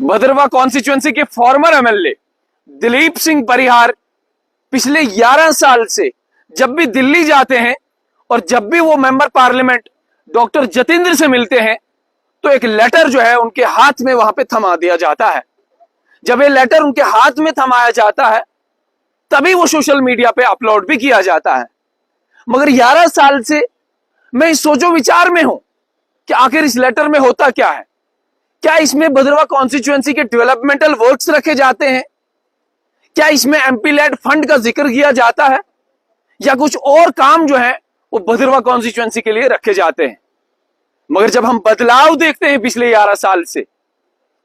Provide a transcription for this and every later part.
Bhaderwah constituency के farmer MLA Dilip Singh Parihar पिछले 11 साल से जब भी दिल्ली जाते हैं और जब भी वो मेंबर पार्लियामेंट डॉक्टर जतेंद्र से मिलते हैं तो एक लेटर जो है उनके हाथ में वहां पे थमा दिया जाता है। जब ये लेटर उनके हाथ में थमाया जाता है तभी वो सोशल मीडिया पे अपलोड भी किया जाता है। मगर 11 साल से मैं इस सोचो विचार में हूं कि आखिर इस लेटर में होता क्या है। क्या इसमें भदरवा कॉन्स्टिट्यूएंसी के डेवलपमेंटल वर्क्स रखे जाते हैं? क्या इसमें एमपी लेड फंड का जिक्र किया जाता है या कुछ और काम जो है वो भदरवा कॉन्स्टिट्यूएंसी के लिए रखे जाते हैं? मगर जब हम बदलाव देखते हैं पिछले 11 साल से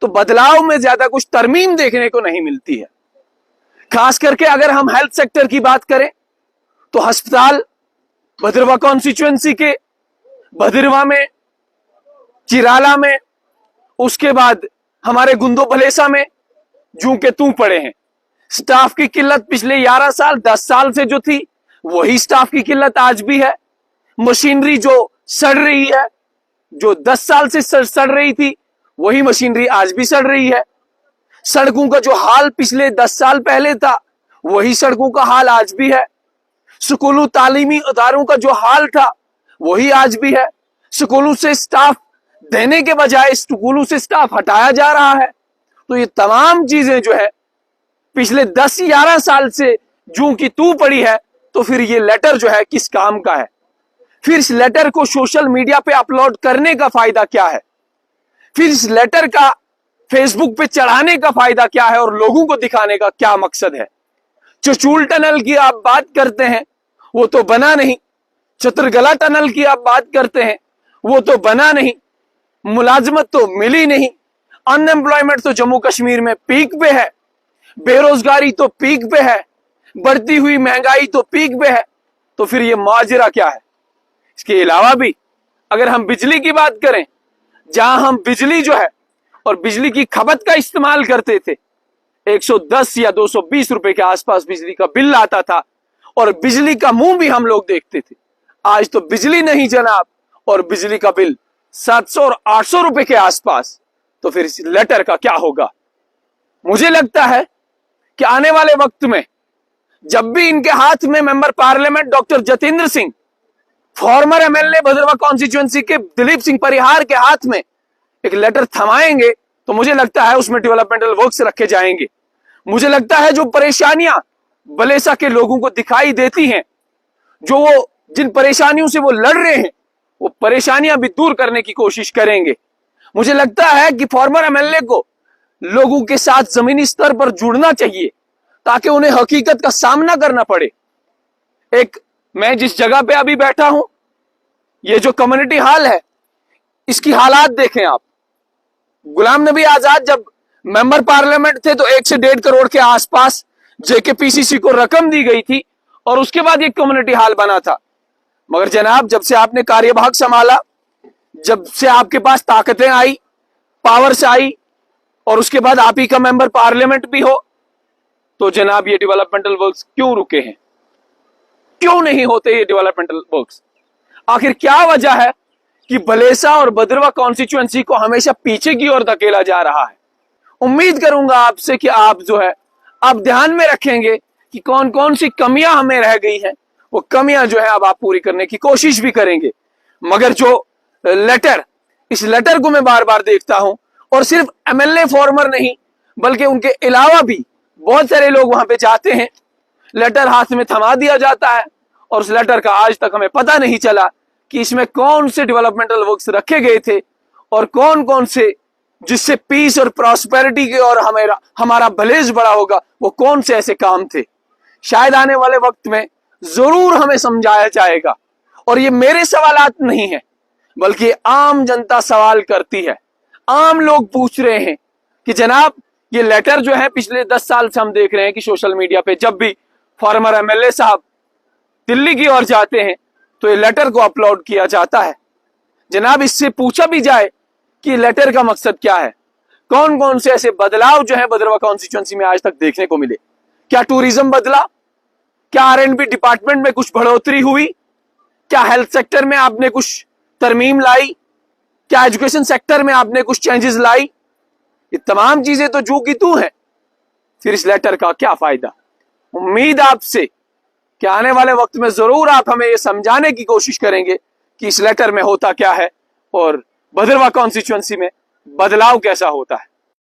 तो बदलाव में ज्यादा कुछ तरमीम देखने को नहीं मिलती है। खास करके अगर हम हेल्थ सेक्टर की बात करें तो अस्पताल भदरवा कॉन्स्टिट्यूएंसी के भदरवा में, चिराला में, उसके बाद हमारे गुंदो भलेसा में जू के तू पड़े हैं। स्टाफ की किल्लत पिछले 11 साल 10 साल से जो थी वही स्टाफ की किल्लत आज भी है। मशीनरी जो सड़ रही है, जो 10 साल से सड़ रही थी वही मशीनरी आज भी सड़ रही है। सड़कों का जो हाल पिछले 10 साल पहले था वही सड़कों का हाल आज भी है। स्कूलों तालीमी इदारों का जो हाल था वही आज भी है। स्कूलों से स्टाफ देने के बजाय स्कूलों से स्टाफ हटाया जा रहा है। तो ये तमाम चीजें जो है पिछले 10-11 साल से जू की तू पड़ी है। तो फिर ये लेटर जो है किस काम का है? फिर इस लेटर को सोशल मीडिया पे अपलोड करने का फायदा क्या है? फिर इस लेटर का फेसबुक पे चढ़ाने का फायदा क्या है और लोगों को दिखाने का क्या मकसद है? चचूल टनल की आप बात करते हैं वो तो बना नहीं, चतुरगला टनल की आप बात करते हैं वो तो बना नहीं, मुलाजमत तो मिली नहीं, अनएम्प्लॉयमेंट तो जम्मू कश्मीर में पीक पे है, बेरोजगारी तो पीक पे है, बढ़ती हुई महंगाई तो पीक पे है। तो फिर ये माजरा क्या है? इसके अलावा भी अगर हम बिजली की बात करें, जहां हम बिजली जो है और बिजली की खपत का इस्तेमाल करते थे 110 या 220 रुपए के आसपास बिजली का बिल आता था और बिजली का मुंह भी हम लोग देखते थे। आज तो बिजली नहीं जनाब और बिजली का बिल 700 और 800 रुपए के आसपास। तो फिर इस लेटर का क्या होगा? मुझे लगता है कि आने वाले वक्त में जब भी इनके हाथ में member parliament doctor Jatendra Singh, farmer MLA Bhaderwah constituency के दिलीप सिंह परिहार के हाथ में एक लेटर थमाएंगे तो मुझे लगता है उसमें डेवलपमेंटल वर्क्स रखे जाएंगे। मुझे लगता है जो परेशानियां बलेसा के लोगों को दिखाई देती हैं, जो वो जिन परेशानियों से वो लड़ रहे हैं वो परेशानियां भी दूर करने की कोशिश करेंगे। मुझे लगता है कि फॉर्मर एमएलए को लोगों के साथ जमीनी स्तर पर जुड़ना चाहिए ताकि उन्हें हकीकत का सामना करना पड़े। मैं जिस जगह पे अभी बैठा हूं, ये जो कम्युनिटी हॉल है, इसकी हालात देखें आप। गुलाम नबी आजाद जब मेंबर पार्लियामेंट थे तो 1 से 1.5 करोड़ के आसपास जेकेपीसीसी को रकम दी गई थी और उसके बाद एक कम्युनिटी हॉल बना था। मगर जनाब जब से आपने कार्यभाग संभाला, जब से आपके पास ताकतें आई, पावर्स आई और उसके बाद आप ही का मेंबर पार्लियामेंट भी हो, तो जनाब ये डेवलपमेंटल वर्क्स क्यों रुके हैं? क्यों नहीं होते ये डेवलपमेंटल वर्क्स? आखिर क्या वजह है कि बलेसा और भदरवा कॉन्स्टिट्यूएंसी को हमेशा पीछे की ओर धकेला जा रहा है? उम्मीद करूंगा आपसे कि आप जो है आप ध्यान में रखेंगे कि कौन कौन सी कमियां हमें रह गई हैं, वो कमियां जो है अब आप पूरी करने की कोशिश भी करेंगे। मगर जो इस लेटर को मैं बार बार देखता हूं और सिर्फ एमएलए फॉर्मर नहीं बल्कि उनके अलावा भी बहुत सारे लोग वहां पे जाते हैं, लेटर हाथ में थमा दिया जाता है और उस लेटर का आज तक हमें पता नहीं चला कि इसमें कौन से डेवलपमेंटल वर्क्स रखे गए थे और कौन कौन से जिससे पीस और प्रॉस्पेरिटी की और हमारा भलेज बड़ा होगा वो कौन से ऐसे काम थे। शायद आने वाले वक्त में जरूर हमें समझाया जाएगा। और ये मेरे सवालात नहीं है बल्कि आम जनता सवाल करती है। आम लोग पूछ रहे हैं कि जनाब ये लेटर जो है पिछले 10 साल से हम देख रहे हैं कि सोशल मीडिया पे जब भी फॉर्मर एमएलए साहब दिल्ली की ओर जाते हैं तो ये लेटर को अपलोड किया जाता है। जनाब इससे पूछा भी जाए कि लेटर का मकसद क्या है? कौन कौन से ऐसे बदलाव जो है भदरवा कॉन्स्टिट्यूएंसी में आज तक देखने को मिले? क्या टूरिज्म बदला? क्या आरएंडबी डिपार्टमेंट में कुछ बढ़ोतरी हुई? क्या हेल्थ सेक्टर में आपने कुछ तरमीम लाई? क्या एजुकेशन सेक्टर में आपने कुछ चेंजेस लाई? ये तमाम चीजें तो जू की तू है, फिर इस लेटर का क्या फायदा। उम्मीद आपसे कि आने वाले वक्त में जरूर आप हमें ये समझाने की कोशिश करेंगे कि इस लेटर में होता क्या है और भद्रवाह कॉन्स्टिट्यूएंसी में बदलाव कैसा होता है।